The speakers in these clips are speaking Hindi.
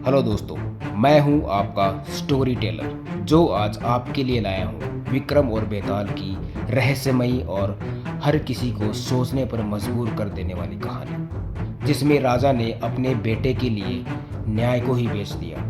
हेलो दोस्तों, मैं हूं आपका स्टोरी टेलर जो आज आपके लिए लाया हूं विक्रम और बेताल की रहस्यमयी और हर किसी को सोचने पर मजबूर कर देने वाली कहानी, जिसमें राजा ने अपने बेटे के लिए न्याय को ही बेच दिया।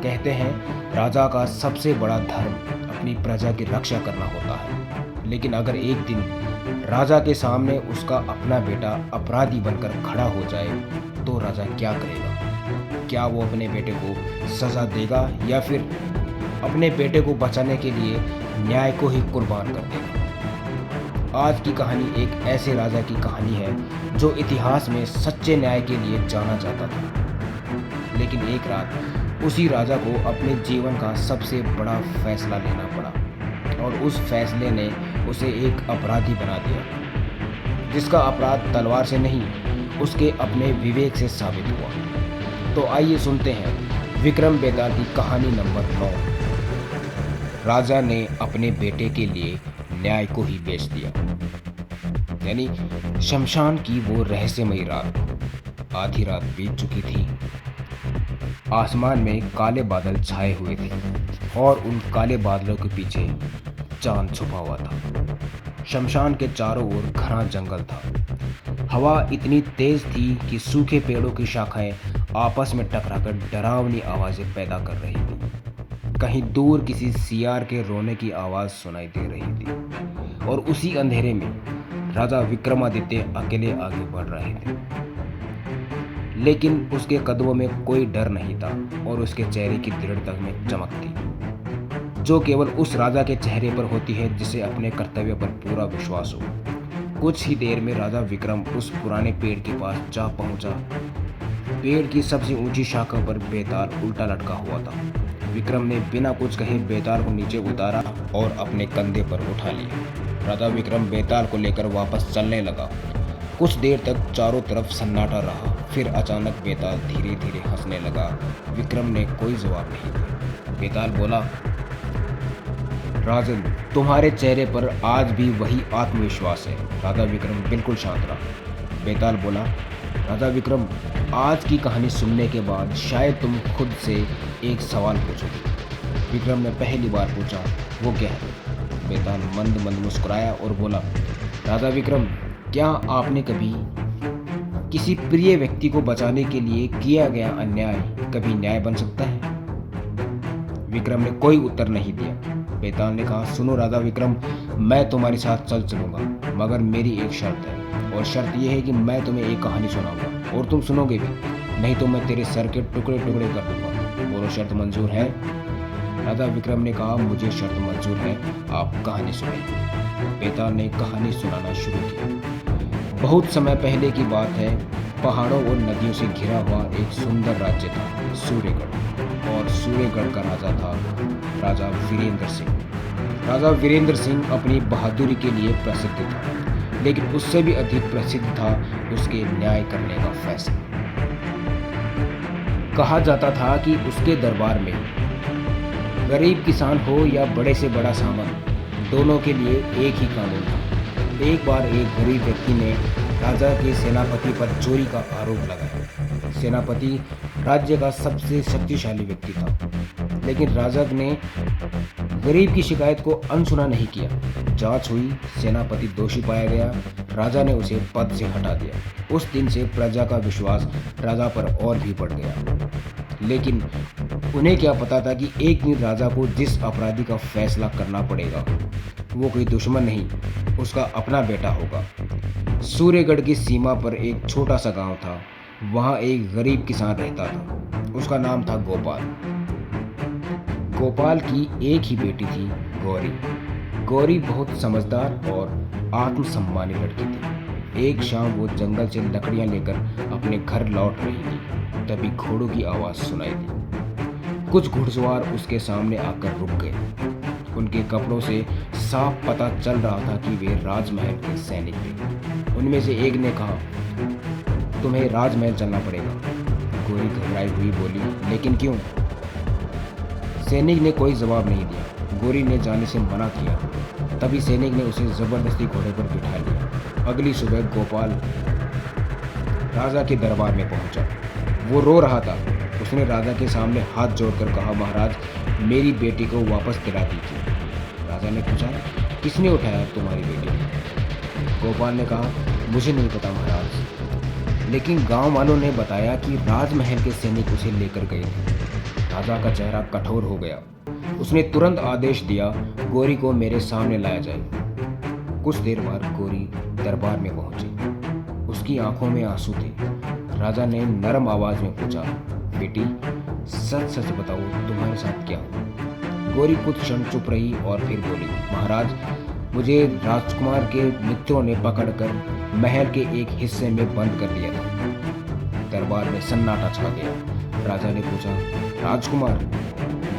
कहते हैं राजा का सबसे बड़ा धर्म अपनी प्रजा की रक्षा करना होता है, लेकिन अगर एक दिन राजा के सामने उसका अपना बेटा अपराधी बनकर खड़ा हो जाए तो राजा क्या करेगा? क्या वो अपने बेटे को सजा देगा या फिर अपने बेटे को बचाने के लिए न्याय को ही कुर्बान कर देगा? आज की कहानी एक ऐसे राजा की कहानी है जो इतिहास में सच्चे न्याय के लिए जाना जाता था। लेकिन एक रात उसी राजा को अपने जीवन का सबसे बड़ा फैसला लेना पड़ा और उस फैसले ने उसे एक अपराधी बना दिया, जिसका अपराध तलवार से नहीं उसके अपने विवेक से साबित हुआ। तो आइए सुनते हैं विक्रम बेताल की कहानी नंबर 9। राजा ने अपने बेटे के लिए न्याय को ही बेच दिया। यानी शमशान की वो रहस्यमयी रात। आधी रात बीत चुकी थी। आसमान में काले बादल छाए हुए थे और उन काले बादलों के पीछे चांद छुपा हुआ था। शमशान के चारों ओर घना जंगल था। हवा इतनी तेज थी कि सूखे पेड़ों की शाखाएं आपस में टकराकर डरावनी आवाजें पैदा कर रही थी। कहीं दूर किसी सियार के रोने की आवाज सुनाई दे रही थी और उसी अंधेरे में राजा विक्रमादित्य अकेले आगे बढ़ रहे थे। लेकिन उसके कदमों में कोई डर नहीं था और उसके चेहरे की दृढ़ता में चमक थी, जो केवल उस राजा के चेहरे पर होती है जिसे अपने कर्तव्य पर पूरा विश्वास हो। कुछ ही देर में राजा विक्रम उस पुराने पेड़ के पास जा पहुंचा। पेड़ की सबसे ऊंची शाखा पर बेताल उल्टा लटका हुआ था। विक्रम ने बिना कुछ कहे बेताल को नीचे उतारा और अपने कंधे पर उठा लिया। राजा विक्रम बेताल को लेकर वापस चलने लगा। कुछ देर तक चारों तरफ सन्नाटा रहा। फिर अचानक बेताल धीरे धीरे हंसने लगा। विक्रम ने कोई जवाब नहीं दिया। बेताल बोला, राजन, तुम्हारे चेहरे पर आज भी वही आत्मविश्वास है। राजा विक्रम बिल्कुल शांत रहा। बेताल बोला, राजा विक्रम, आज की कहानी सुनने के बाद शायद तुम खुद से एक सवाल पूछोगे। विक्रम ने पहली बार पूछा, वो क्या है? बेताल मंद मंद मुस्कुराया और बोला, राजा विक्रम, क्या आपने कभी किसी प्रिय व्यक्ति को बचाने के लिए किया गया अन्याय कभी न्याय बन सकता है? विक्रम ने कोई उत्तर नहीं दिया। बेताल ने कहा, सुनो राजा विक्रम, मैं तुम्हारे साथ चल चलूंगा, मगर मेरी एक शर्त है, और शर्त यह है कि मैं तुम्हें एक कहानी सुनाऊंगा और तुम सुनोगे भी, नहीं तो मैं तेरे सर के टुकड़े टुकड़े कर दूंगा। बोलो, शर्त मंजूर है? राजा विक्रम ने कहा, मुझे शर्त मंजूर है, आप कहानी सुनाइए। बेताल ने कहानी सुनाना शुरू किया। बहुत समय पहले की बात है। पहाड़ों और नदियों से घिरा हुआ एक सुंदर राज्य था, सूर्यगढ़। और सूर्यगढ़ का राजा था राजा वीरेंद्र सिंह। राजा वीरेंद्र सिंह अपनी बहादुरी के लिए प्रसिद्ध था, लेकिन उससे भी अधिक प्रसिद्ध था उसके न्याय करने का फैसला। कहा जाता था कि उसके दरबार में गरीब किसान हो या बड़े से बड़ा सामान, दोनों के लिए एक ही कानून था। एक बार एक गरीब व्यक्ति ने राजा के सेनापति पर चोरी का आरोप लगाया। सेनापति राज्य का सबसे शक्तिशाली व्यक्ति था, लेकिन राजा ने गरीब की शिकायत को अनसुना नहीं किया। जांच हुई, सेनापति दोषी पाया गया। राजा ने उसे पद से हटा दिया। उस दिन से प्रजा का विश्वास राजा पर और भी बढ़ गया। लेकिन उन्हें क्या पता था कि एक दिन राजा को जिस अपराधी का फैसला करना पड़ेगा वो कोई दुश्मन नहीं, उसका अपना बेटा होगा। सूर्यगढ़ की सीमा पर एक छोटा सा गांव था। वहां एक गरीब किसान रहता था। उसका नाम था गोपाल। गोपाल की एक ही बेटी थी, गौरी। गौरी बहुत समझदार और आत्मसम्मानी लड़की थी। एक शाम वो जंगल से लकड़ियां लेकर अपने घर लौट रही थी। तभी घोड़ों की आवाज सुनाई दी। कुछ घुड़सवार उसके सामने आकर रुक गए। उनके कपड़ों से साफ पता चल रहा था कि वे राजमहल के सैनिक थे। उनमें से एक ने कहा, तुम्हें राजमहल चलना पड़ेगा। गौरी घबराई हुई बोली, लेकिन क्यों? सैनिक ने कोई जवाब नहीं दिया। गौरी ने जाने से मना किया। तभी सैनिक ने उसे जबरदस्ती घोड़े पर बिठा लिया। अगली सुबह गोपाल राजा के दरबार में पहुंचा। वो रो रहा था। उसने राजा के सामने हाथ जोड़कर कहा, महाराज मेरी बेटी को वापस दिला दीजिए। राजा ने पूछा, किसने उठाया तुम्हारी बेटी को? गोपाल ने कहा, मुझे नहीं पता महाराज, लेकिन गांव वालों ने बताया कि राजमहल के सैनिक उसे लेकर गए थे। राजा का चेहरा कठोर हो गया। उसने तुरंत आदेश दिया, गौरी को मेरे सामने लाया जाए। कुछ देर बाद गौरी दरबार में पहुंची। उसकी आंखों में आंसू थे। राजा ने नरम आवाज में पूछा, बेटी सच सच बताओ तुम्हारे साथ क्या हुआ? गौरी कुछ क्षण चुप रही और फिर बोली, महाराज मुझे राजकुमार के मित्रों ने पकड़कर महल के एक हिस्से में बंद कर दिया था। दरबार में सन्नाटा छा गया। राजा ने पूछा, राजकुमार?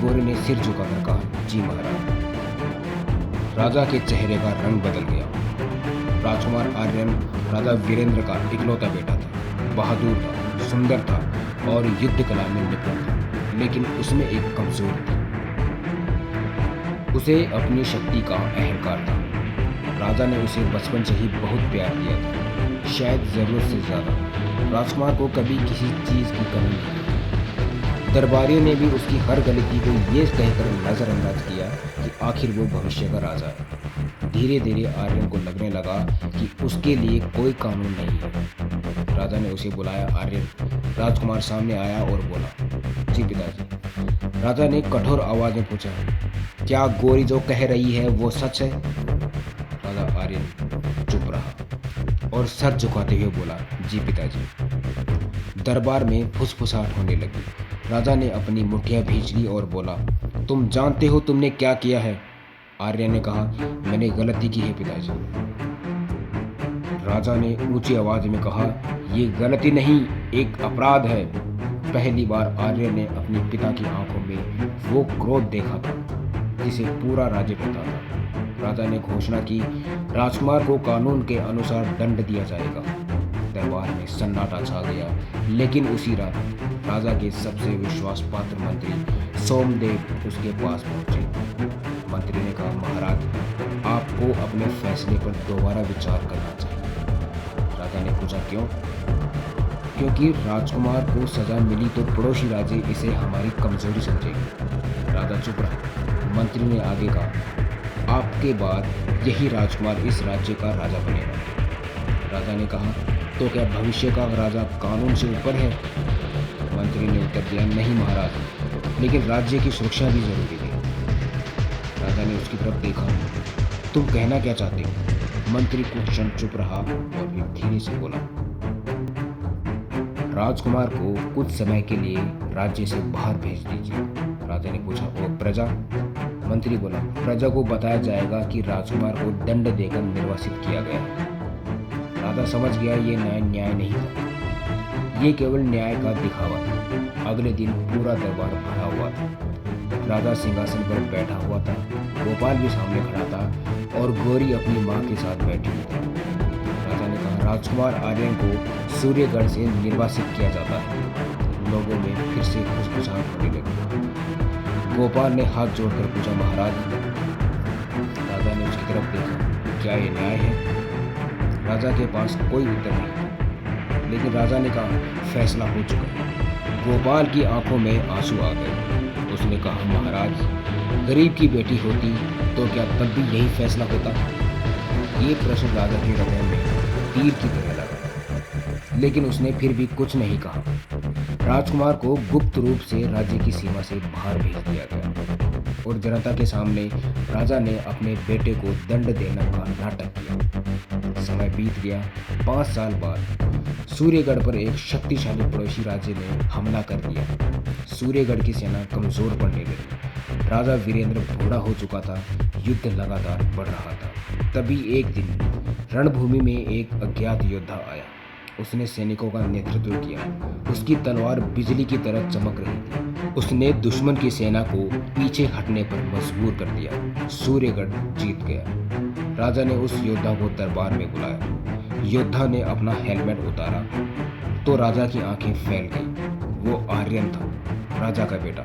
गौरी ने सिर झुकाकर कहा, जी महाराज। राजा के चेहरे का रंग बदल गया। राजकुमार आर्यन राजा वीरेंद्र का इकलौता बेटा था। बहादुर था, सुंदर था और युद्ध कला में निपुण था, लेकिन उसमें एक कमजोरी थी। उसे अपनी शक्ति का अहंकार था। राजा ने उसे बचपन से ही बहुत प्यार किया था, शायद जरूरत से ज्यादा। राजकुमार को कभी किसी चीज की कमी नहीं थी। दरबारियों ने भी उसकी हर गलती को ये कहकर नजरअंदाज किया कि आखिर वो भविष्य का राजा है। धीरे धीरे आर्यन को लगने लगा कि उसके लिए कोई कानून नहीं है। राजा ने उसे बुलाया। आर्यन राजकुमार सामने आया और बोला, जी पिताजी। राजा ने कठोर आवाज में पूछा, क्या गौरी जो कह रही है वो सच है? राजा आर्यन चुप रहा और सर झुकाते हुए बोला, जी पिताजी। दरबार में फुसफुसाहट होने लगी। राजा ने अपनी मुठ्ठियां भींच ली और बोला, तुम जानते हो तुमने क्या किया है? आर्यन ने कहा, मैंने गलती की है पिताजी। राजा ने ऊंची आवाज में कहा, ये गलती नहीं, एक अपराध है। पहली बार आर्यन ने अपने पिता की आंखों में वो क्रोध देखा था जिसे पूरा राज्य पता था। राजा ने घोषणा की, राजकुमार को कानून के अनुसार दंड दिया जाएगा। दरबार में सन्नाटा छा गया। लेकिन उसी रात राजा के सबसे विश्वास पात्र मंत्री सोमदेव उसके पास पहुंचे। मंत्री ने कहा, महाराज आपको अपने फैसले पर दोबारा विचार करना चाहिए। राजा ने पूछा, क्यों? क्योंकि राजकुमार को सजा मिली तो पड़ोसी राज्य इसे हमारी कमजोरी समझेगी। राजा चुप रहा। मंत्री ने आगे कहा, आपके बाद यही राजकुमार इस राज्य का राजा बनेगा। राजा ने कहा, तो क्या भविष्य का राजा कानून से ऊपर है? मंत्री ने उत्तर दिया, नहीं महाराज, लेकिन राज्य की सुरक्षा भी जरूरी है। राजा ने उसकी तरफ देखा, तुम कहना क्या चाहते हो? मंत्री कुछ क्षण चुप रहा और फिर धीरे से बोला, राजकुमार को कुछ समय के लिए राज्य से बाहर भेज दीजिए। राजा ने पूछा, और प्रजा? मंत्री बोला, प्रजा को बताया जाएगा कि राजकुमार को दंड देकर निर्वासित किया गया है। राजा समझ गया ये न्याय नहीं था, ये केवल न्याय का दिखावा था। अगले दिन पूरा दरबार भरा हुआ था। राजा सिंहासन पर बैठा हुआ था। गोपाल भी सामने खड़ा था और गौरी अपनी माँ के साथ बैठी हुई थी। राजा ने कहा, राजकुमार आर्यन को सूर्यगढ़ से निर्वासित किया जाता है। लोगों में फिर से फुसफुसाहट होने लगी। गोपाल ने हाथ जोड़कर पूछा, महाराज? राजा ने उसकी तरफ देखा, क्या ये न्याय है? राजा के पास कोई उत्तर नहीं था, लेकिन राजा ने कहा, फैसला हो चुका है। गोपाल की आंखों में आंसू आ गए। उसने कहा, महाराज गरीब की बेटी होती तो क्या तब भी यही फैसला होता? ये प्रश्न राजा के हृदय में तीर की तरह लगा, लेकिन उसने फिर भी कुछ नहीं कहा। राजकुमार को गुप्त रूप से राज्य की सीमा से बाहर भेज दिया गया और जनता के सामने राजा ने अपने बेटे को दंड देने का नाटक किया। समय बीत गया। 5 साल बाद सूर्यगढ़ पर एक शक्तिशाली पड़ोसी राज्य ने हमला कर दिया। सूर्यगढ़ की सेना कमजोर पड़ने लगी। राजा वीरेंद्र बूढ़ा हो चुका था। युद्ध लगातार बढ़ रहा था। तभी एक दिन रणभूमि में एक अज्ञात योद्धा आया। उसने सैनिकों का नेतृत्व किया। उसकी तलवार बिजली की तरह चमक रही थी। उसने दुश्मन की सेना को पीछे हटने पर मजबूर कर दिया। सूर्यगढ़ जीत गया। राजा ने उस योद्धा को दरबार में बुलाया। योद्धा ने अपना हेलमेट उतारा तो राजा की आंखें फैल गई। वो आर्यन था, राजा का बेटा।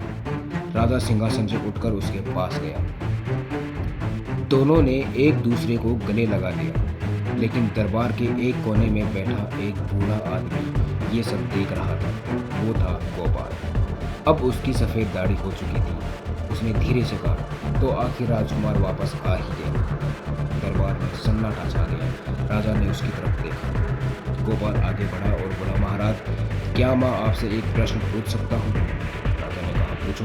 राजा सिंहासन से उठकर उसके पास गया। दोनों ने एक दूसरे को गले लगा लिया, लेकिन दरबार के एक कोने में बैठा एक बूढ़ा आदमी ये सब देख रहा था। वो था गोपाल। अब उसकी सफ़ेद दाढ़ी हो चुकी थी। उसने धीरे से कहा, तो आखिर राजकुमार वापस आ ही गया। दरबार में सन्नाटा छा गया। राजा ने उसकी तरफ देखा। गोपाल आगे बढ़ा और बोला, महाराज, क्या मैं आपसे एक प्रश्न पूछ सकता हूँ? राजा ने कहा, पूछो।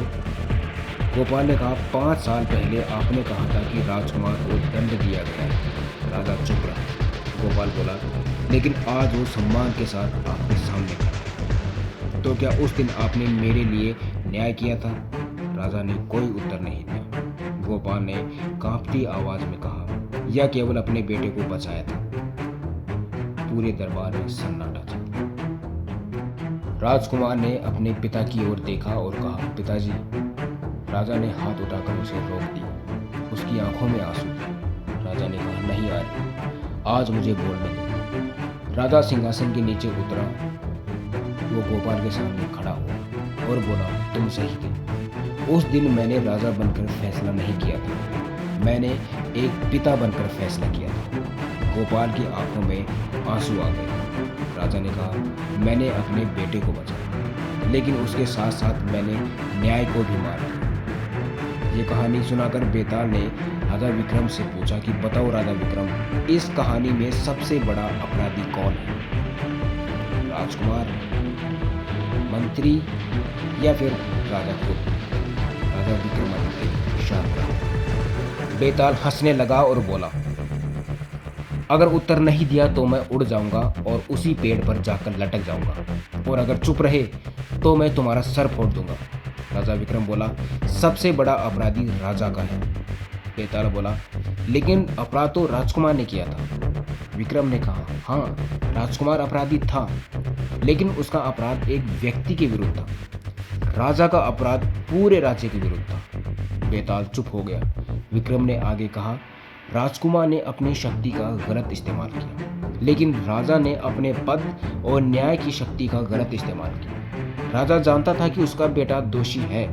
गोपाल ने कहा, 5 साल पहले आपने कहा था कि राजकुमार को दंड दिया गया है। राजा चुप रहा। गोपाल बोला, लेकिन आज वो सम्मान के साथ आपके सामने खड़ा है। तो क्या उस दिन आपने मेरे लिए न्याय किया था? राजा ने कोई उत्तर नहीं दिया। गोपाल ने कांपती आवाज में कहा, या केवल अपने बेटे को बचाया था? पूरे दरबार में सन्नाटा छा गया। राजकुमार ने अपने पिता की ओर देखा और कहा, पिताजी। राजा ने हाथ उठाकर उसे रोक दिया। उसकी आंखों में आंसू थे। राजा ने कहा, नहीं यार, आज मुझे बोलने दो। राजा सिंहासन के नीचे उतरा। वो गोपाल के सामने खड़ा हुआ और बोला, तुम सही थे। उस दिन मैंने राजा बनकर फैसला नहीं किया था, मैंने एक पिता बनकर फैसला किया था। गोपाल की आंखों में आंसू आ गए। राजा ने कहा, मैंने अपने बेटे को बचाया, लेकिन उसके साथ साथ मैंने न्याय को भी मार दिया। ये कहानी सुनाकर बेताल ने राजा विक्रम से पूछा कि बताओ राजा विक्रम, इस कहानी में सबसे बड़ा अपराधी कौन है? राजकुमार, मंत्री या फिर राजा खुद? राजा विक्रमादित्य शांत रहा। बेताल हंसने लगा और बोला, अगर उत्तर नहीं दिया तो मैं उड़ जाऊंगा और उसी पेड़ पर जाकर लटक जाऊंगा, और अगर चुप रहे तो मैं तुम्हारा सर फोड़ दूंगा। राजा विक्रम बोला, सबसे बड़ा अपराधी राजा का है। बेताल बोला, लेकिन अपराध तो राजकुमार ने किया था। विक्रम ने कहा, हाँ, राजकुमार अपराधी था, लेकिन उसका अपराध एक व्यक्ति के विरुद्ध था। राजा का अपराध पूरे राज्य के विरुद्ध था। बेताल चुप हो गया। विक्रम ने आगे कहा, राजकुमार ने अपनी शक्ति का गलत इस्तेमाल किया, लेकिन राजा ने अपने पद और न्याय की शक्ति का गलत इस्तेमाल किया। राजा जानता था कि उसका बेटा दोषी है,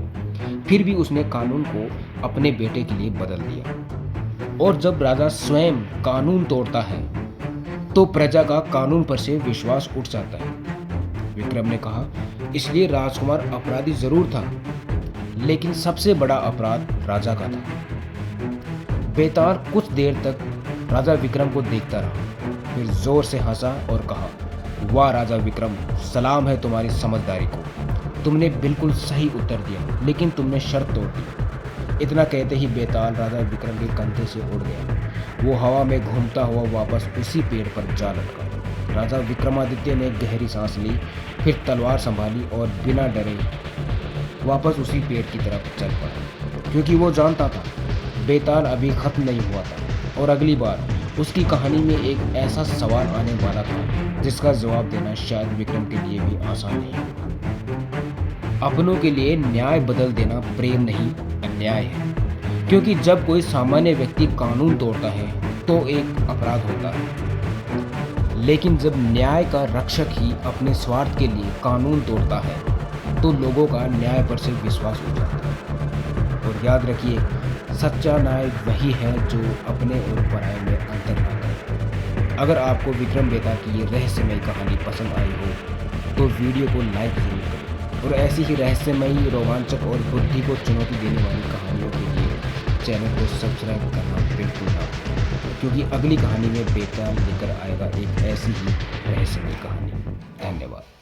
फिर भी उसने कानून को अपने बेटे के लिए बदल दिया। और जब राजा स्वयं कानून तोड़ता है तो प्रजा का कानून पर से विश्वास उठ जाता है। विक्रम ने कहा, इसलिए राजकुमार अपराधी जरूर था, लेकिन सबसे बड़ा अपराध राजा का था। बेताल कुछ देर तक राजा विक्रम को देखता रहा, फिर जोर से हंसा और कहा, वाह राजा विक्रम, सलाम है तुम्हारी समझदारी को। तुमने बिल्कुल सही उत्तर दिया, लेकिन तुमने शर्त तोड़ दी। इतना कहते ही बेताल राजा विक्रम के कंधे से उड़ गया। वो हवा में घूमता हुआ वापस उसी पेड़ पर जा लटका। राजा विक्रमादित्य ने गहरी सांस ली, फिर तलवार संभाली और बिना डरे वापस उसी पेड़ की तरफ चल पड़ा, क्योंकि वो जानता था बेताल अभी खत्म नहीं हुआ था और अगली बार उसकी कहानी में एक ऐसा सवाल आने वाला था जिसका जवाब देना शायद विक्रम के लिए भी आसान नहीं होगा। अपनों के लिए न्याय बदल देना प्रेम नहीं, अन्याय है, क्योंकि जब कोई सामान्य व्यक्ति कानून तोड़ता है तो एक अपराध होता है, लेकिन जब न्याय का रक्षक ही अपने स्वार्थ के लिए कानून तोड़ता है तो लोगों का न्याय पर से विश्वास उठ जाता है। और याद रखिए, सच्चा न्याय वही है जो अपने और पराये में अंतर ना करे। अगर आपको विक्रम बेताल की ये रहस्यमयी कहानी पसंद आई हो तो वीडियो को लाइक जरूर करें, और ऐसी ही रहस्यमयी, रोमांचक और बुद्धि को चुनौती देने वाली कहानियों के लिए चैनल को सब्सक्राइब करना बिल्कुल ना भूलें, क्योंकि अगली कहानी में बेताल लेकर आएगा एक ऐसी ही रहस्यमयी कहानी। धन्यवाद।